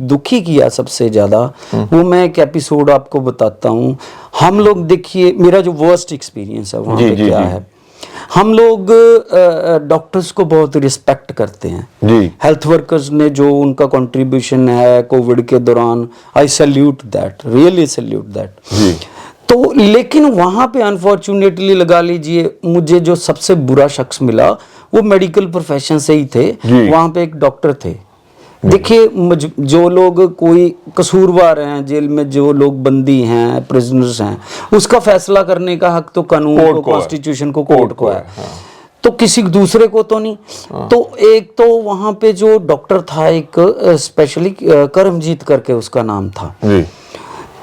दुखी किया सबसे ज़्यादा, वो मैं एक एपिसोड आपको बताता हूँ। हम लोग, देखिए मेरा जो वर्स्ट एक्सपीरियंस है वहाँ पे क्या है, हम लोग डॉक्टर्स को बहुत रिस्पेक्ट करते हैं, हेल्थ वर्कर्स ने जो उनका कंट्रीब्यूशन है कोविड के दौरान, आई salute that, really salute that. तो लेकिन वहां पे अनफॉर्चुनेटली लगा लीजिए, मुझे जो सबसे बुरा शख्स मिला वो मेडिकल प्रोफेशन से ही थे। वहां पे एक डॉक्टर थे। देखिए, जो लोग कोई कसूरवार हैं जेल में, जो लोग बंदी हैं, प्रिजनर्स हैं, उसका फैसला करने का हक तो कानून को, कॉन्स्टिट्यूशन को, कोर्ट को है, तो किसी दूसरे को तो नहीं। तो एक तो वहां पे जो डॉक्टर था, एक स्पेशली करमजीत करके उसका नाम था,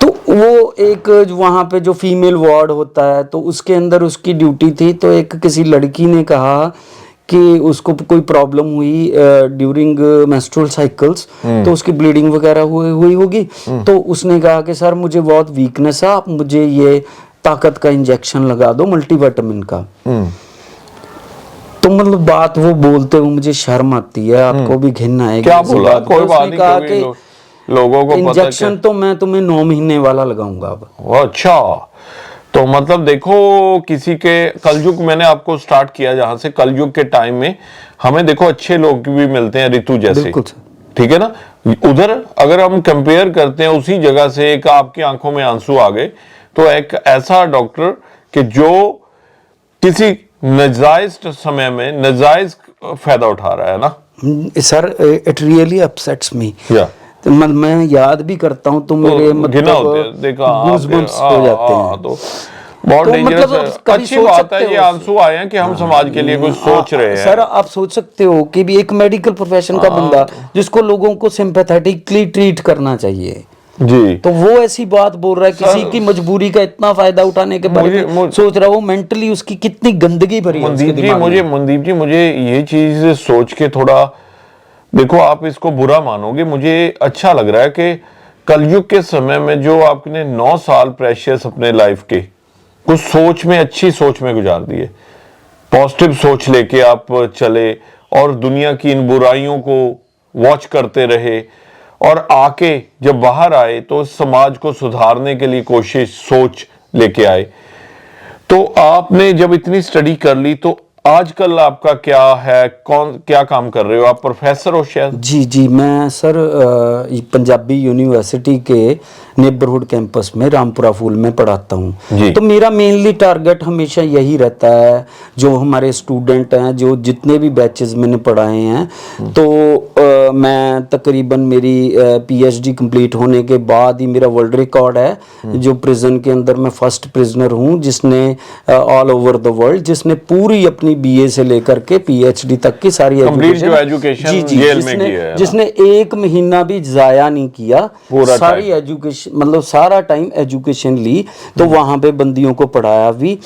तो वो एक वहाँ पे जो फीमेल वार्ड होता है, तो उसके अंदर उसकी ड्यूटी थी। तो एक किसी लड़की ने कहा कि उसको कोई प्रॉब्लम हुई ड्यूरिंग मेंस्ट्रुअल साइकिल्स, तो उसकी ब्लीडिंग वगैरह हुई होगी। तो उसने कहा कि सर मुझे बहुत वीकनेस है, आप मुझे ये ताकत का इंजेक्शन लगा दो, मल्टीविटामिन का। तो मतलब बात वो बोलते हुए मुझे शर्म आती है, आपको भी घिन आएगी। क्या बोला? कोई बात नहीं, कहा कि लोगों को इंजेक्शन तो मैं तुम्हें 9 महीने वाला लगाऊंगा अब। अच्छा, तो मतलब देखो, किसी के कलयुग, मैंने आपको स्टार्ट किया जहां से, कलयुग के टाइम में हमें देखो अच्छे लोग भी मिलते हैं, ऋतु जैसे, ठीक है ना। उधर अगर हम कंपेयर करते हैं उसी जगह से एक आपकी आंखों में आंसू आ गए, तो एक ऐसा डॉक्टर कि जो किसी नाजायज समय में नाजायज फायदा उठा रहा है ना। सर इट रियली अपसेट्स मी। या तो मैं याद भी करता हूँ तो मेरे घिना होते हैं, देखा गूज़बम्प्स हो जाते हैं। तो बहुत तो डेंजरस मतलब है। कभी अच्छी सोच बात सकते है ये हो। आंसू आए हैं कि हम समाज के लिए कुछ सोच रहे हैं। सर आप सोच सकते हो कि भी एक मेडिकल प्रोफेशन का बंदा जिसको लोगों को सिंपैथेटिकली ट्रीट करना चाहिए, जी, तो वो ऐसी बात बोल रहा है, किसी की मजबूरी का इतना फायदा उठाने के बारे में सोच रहा है, वो मेंटली उसकी कितनी गंदगी भरी है उसके दिमाग में। मनदीप जी मुझे ये चीज सोच के थोड़ा, देखो आप इसको बुरा मानोगे, मुझे अच्छा लग रहा है कि कलयुग के समय में जो आपने 9 साल प्रेशियस अपने लाइफ के कुछ सोच में, अच्छी सोच में गुजार दिए, पॉजिटिव सोच लेके आप चले और दुनिया की इन बुराइयों को वॉच करते रहे, और आके जब बाहर आए तो समाज को सुधारने के लिए कोशिश, सोच लेके आए। तो आपने जब इतनी स्टडी कर ली तो आजकल आपका क्या है, क्या काम कर रहे हो? आप प्रोफेसर हो शायद? जी मैं सर पंजाबी यूनिवर्सिटी के नेबरहुड कैंपस में रामपुरा फूल में पढ़ाता हूँ। तो मेरा मेनली टारगेट हमेशा यही रहता है, जो हमारे स्टूडेंट हैं, जो जितने भी बैचेस मैंने पढ़ाए हैं, तो मैं तकरीबन मेरी पीएचडी कंप्लीट होने के बाद ही मेरा वर्ल्ड रिकॉर्ड है, जो प्रिजन के अंदर मैं फर्स्ट प्रिजनर हूँ जिसने ऑल ओवर द वर्ल्ड, जिसने पूरी अपनी बीए से लेकर के पीएचडी तक की सारी एजुकेशन जेल में की है, जिसने एक महीना भी जाया नहीं किया, सारी एजुकेशन मतलब सारा टाइम एजुकेशन ली। तो वहां पे बंदियों को पढ़ाया भी।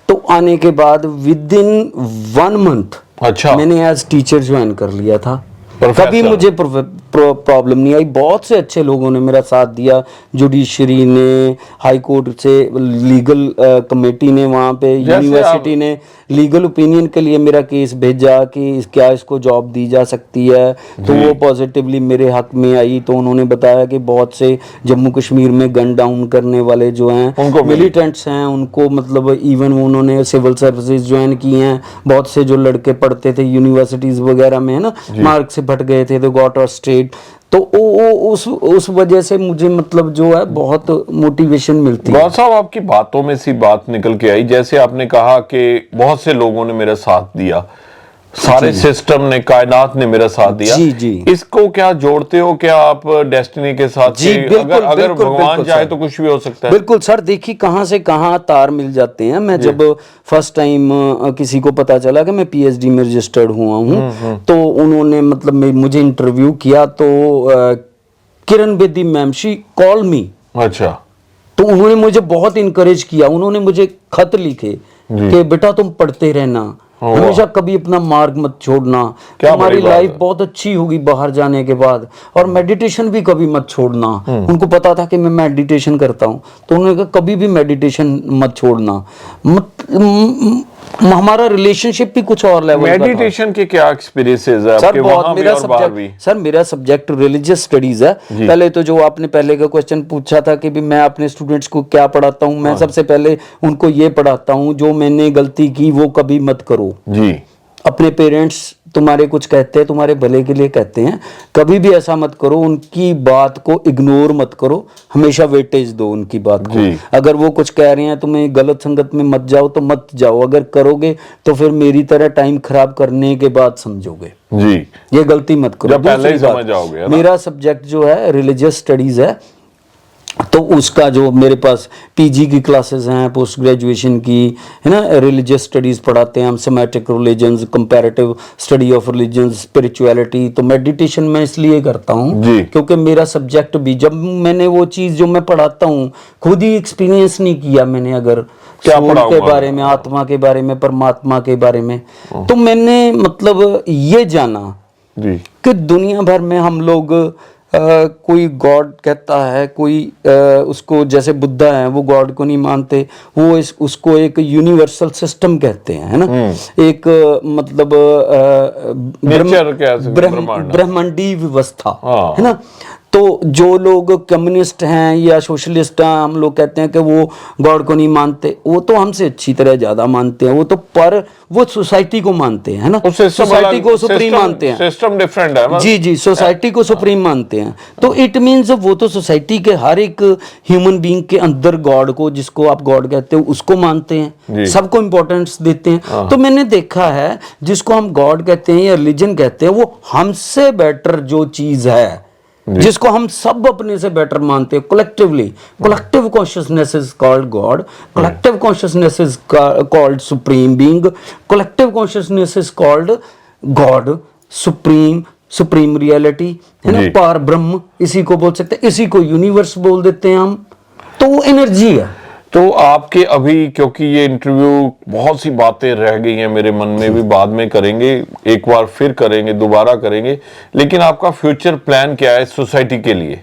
तो आने के बाद विद इन 1 मंथ अच्छा मैंने एज टीचर ज्वाइन कर लिया था। कभी मुझे प्रॉब्लम नहीं आई, बहुत से अच्छे लोगों ने मेरा साथ दिया, जुडिशरी ने, हाई कोर्ट से लीगल कमेटी ने, वहाँ पे यूनिवर्सिटी ने लीगल ओपिनियन के लिए मेरा केस भेजा कि क्या इसको जॉब दी जा सकती है, तो वो पॉजिटिवली मेरे हक में आई। तो उन्होंने बताया कि बहुत से जम्मू कश्मीर में गन डाउन करने वाले जो हैं मिलिटेंट्स हैं, उनको मतलब इवन उन्होंने सिविल सर्विसेज ज्वाइन किए हैं। बहुत से जो लड़के पढ़ते थे यूनिवर्सिटीज वगैरह में, है ना, मार्क्स से फट गए थे, तो गॉट और स्ट्रेट। तो उस वजह से मुझे मतलब जो है बहुत मोटिवेशन मिलती है। गौर साहब आपकी बातों में सी बात निकल के आई, जैसे आपने कहा कि बहुत से लोगों ने मेरा साथ दिया, सारे सिस्टम ने, कायनात ने मेरा साथ दिया। जी इसको क्या जोड़ते हो क्या आप डेस्टिनी के साथ? जी बिल्कुल, अगर भगवान चाहे तो कुछ भी हो सकता है। बिल्कुल सर, देखिए कहाँ से कहाँ तार मिल जाते हैं। मैं जब फर्स्ट टाइम किसी को पता चला कि मैं पीएचडी में रजिस्टर्ड हुआ हूँ, तो उन्होंने मतलब मुझे इंटरव्यू किया, तो Kiran Bedi ma'am, she call me. अच्छा। तो उन्होंने मुझे बहुत इनकरेज किया। उन्होंने मुझे खत लिखे कि बेटा तुम पढ़ते रहना, हमेशा कभी अपना मार्ग मत छोड़ना, तुम्हारी लाइफ बहुत अच्छी होगी बाहर जाने के बाद, और मेडिटेशन भी कभी मत छोड़ना। उनको पता था कि मैं मेडिटेशन करता हूँ, तो उन्होंने कहा कभी भी मेडिटेशन मत छोड़ना। हमारा रिलेशनशिप भी कुछ और लेवल का था। मेडिटेशन के क्या एक्सपीरियंसेस है आपके वहां भी और बाहर भी? सर मेरा सब्जेक्ट रिलीजियस स्टडीज है। पहले तो जो आपने पहले का क्वेश्चन पूछा था कि भी मैं अपने स्टूडेंट्स को क्या पढ़ाता हूँ, मैं सबसे पहले उनको ये पढ़ाता हूँ, जो मैंने गलती की वो कभी मत करो जी। अपने पेरेंट्स तुम्हारे कुछ कहते हैं, तुम्हारे भले के लिए कहते हैं, कभी भी ऐसा मत करो, उनकी बात को इग्नोर मत करो, हमेशा वेटेज दो उनकी बात को। अगर वो कुछ कह रहे हैं तुम्हें गलत संगत में मत जाओ तो मत जाओ, अगर करोगे तो फिर मेरी तरह टाइम खराब करने के बाद समझोगे जी, ये गलती मत करो, पहले ही समझ जाओगे। मेरा सब्जेक्ट जो है रिलीजियस स्टडीज है, तो उसका जो मेरे पास पीजी की क्लासेस हैं, पोस्ट ग्रेजुएशन की, है ना, रिलीजियस स्टडीज पढ़ाते हैं हम, Semitic religions, comparative study of religions, spirituality. तो मेडिटेशन मैं इसलिए करता हूँ क्योंकि मेरा सब्जेक्ट भी, जब मैंने वो चीज़ जो मैं पढ़ाता हूँ खुद ही एक्सपीरियंस नहीं किया मैंने, अगर सोल के बारे में, आत्मा के बारे में, परमात्मा के बारे में, तो मैंने मतलब ये जाना कि दुनिया भर में हम लोग कोई गॉड कहता है, कोई उसको, जैसे बुद्धा है वो गॉड को नहीं मानते, वो उसको एक यूनिवर्सल सिस्टम कहते हैं, है ना, एक मतलब ब्रह्मांडीय व्यवस्था, है ना। तो जो लोग कम्युनिस्ट हैं या सोशलिस्ट हैं, हम लोग कहते हैं कि वो गॉड को नहीं मानते, वो तो हमसे अच्छी तरह ज़्यादा मानते हैं, वो तो पर वो सोसाइटी को मानते हैं, है ना, सोसाइटी को सुप्रीम मानते हैं, सिस्टम डिफरेंट है। जी जी, सोसाइटी को सुप्रीम मानते हैं। तो इट मीन्स वो तो सोसाइटी के हर एक ह्यूमन बीइंग के अंदर गॉड को, जिसको आप गॉड कहते हो, उसको मानते हैं, सबको इंपॉर्टेंस देते हैं। तो मैंने देखा है जिसको हम गॉड कहते हैं या रिलीजन कहते हैं, वो हमसे बेटर जो चीज है, जिसको हम सब अपने से बेटर मानते हैं, collective consciousness is called God, collective consciousness is called supreme being, collective consciousness is called God, supreme reality, है ना, पार ब्रह्म, इसी को बोल सकते हैं, इसी को यूनिवर्स बोल देते हैं हम। तो वो एनर्जी है। तो आपके अभी, क्योंकि ये इंटरव्यू बहुत सी बातें रह गई हैं मेरे मन में, भी बाद में करेंगे, एक बार फिर करेंगे, दोबारा करेंगे, लेकिन आपका फ्यूचर प्लान क्या है सोसाइटी के लिए?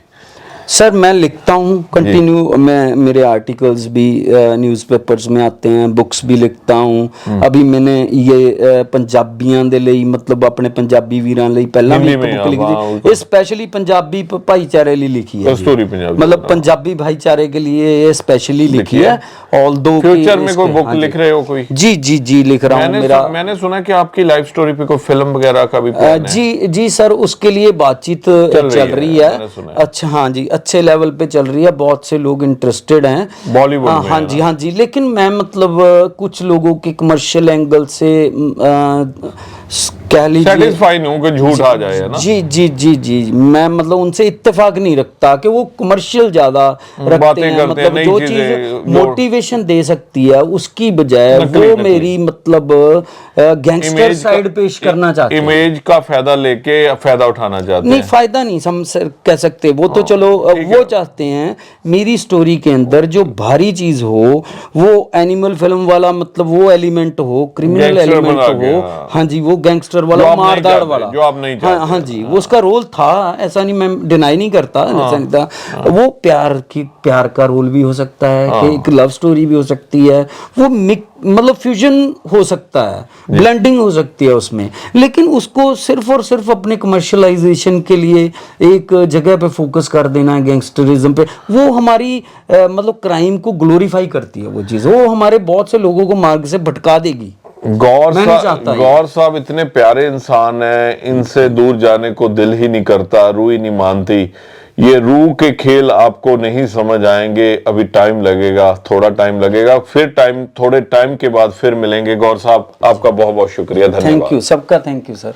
सर मैं लिखता हूँ कंटिन्यू, मैं मेरे आर्टिकल्स भी न्यूज़पेपर्स में आते हैं, बुक्स भी लिखता हूँ। अभी मैंने ये पंजाबियां दे ਲਈ, मतलब अपने पंजाबी वीरां ਲਈ पहला भी बुक लिखी थी, ये स्पेशली पंजाबी भाईचारे लिए लिखी है, मतलब पंजाबी भाईचारे के लिए ये स्पेशली लिखी है। ऑल्दो फ्यूचर में कोई बुक लिख रहे हो कोई? जी जी जी लिख रहा हूँ। मेरा मैंने सुना कि आपकी लाइफ स्टोरी पे कोई फिल्म वगैरह का भी प्लान है? जी जी सर, उसके लिए बातचीत चल रही है। अच्छा, हाँ जी, अच्छे लेवल पे चल रही है, बहुत से लोग इंटरेस्टेड हैं बॉलीवुड में। हाँ जी, हाँ जी, लेकिन मैं मतलब कुछ लोगों के कमर्शियल एंगल से कह लीजिए सेटिस्फाई नहीं हूं कि झूठ आ जाए, है ना? जी जी जी जी, मैं मतलब उनसे इत्तेफाक नहीं रखता कि वो कमर्शियल ज्यादा रखते हैं, मतलब जो चीज मोटिवेशन दे सकती है उसकी बजाय वो मेरी मतलब गैंगस्टर साइड पेश करना चाहते हैं, इमेज का फायदा लेके फायदा उठाना चाहते हैं। नहीं, फायदा नहीं कह सकते वो तो, चलो वो चाहते हैं मेरी स्टोरी के अंदर जो भारी चीज हो, वो एनिमल फिल्म वाला, मतलब वो एलिमेंट हो, क्रिमिनल एलिमेंट हो, हाँ जी, वो गैंगस्टर वाला, मारदाड़ वाला, जो आप नहीं चाहते। हाँ जी, वो उसका रोल था, ऐसा नहीं, मैं डिनाई नहीं करता, ऐसा नहीं था। वो प्यार का रोल भी हो सकता है, कि एक लव स्टोरी भी हो सकती है, वो मतलब फ्यूजन हो सकता है, ब्लेंडिंग हो सकती है उसमें, लेकिन उसको सिर्फ और सिर्फ अपने कमर्शलाइजेशन के लिए एक जगह पे फोकस कर देना है, गैंगस्टरिज्म पे, वो हमारी मतलब क्राइम को ग्लोरीफाई करती है, वो चीज वो हमारे बहुत से लोगों को मार्ग से भटका देगी। गौर साहब इतने प्यारे इंसान हैं, इनसे दूर जाने को दिल ही नहीं करता, रूह ही नहीं मानती। ये रूह के खेल आपको नहीं समझ आएंगे, अभी टाइम लगेगा, थोड़ा टाइम लगेगा, फिर थोड़े टाइम के बाद फिर मिलेंगे। गौर साहब, आपका बहुत बहुत शुक्रिया, धन्यवाद। थैंक यू, सबका थैंक यू सर।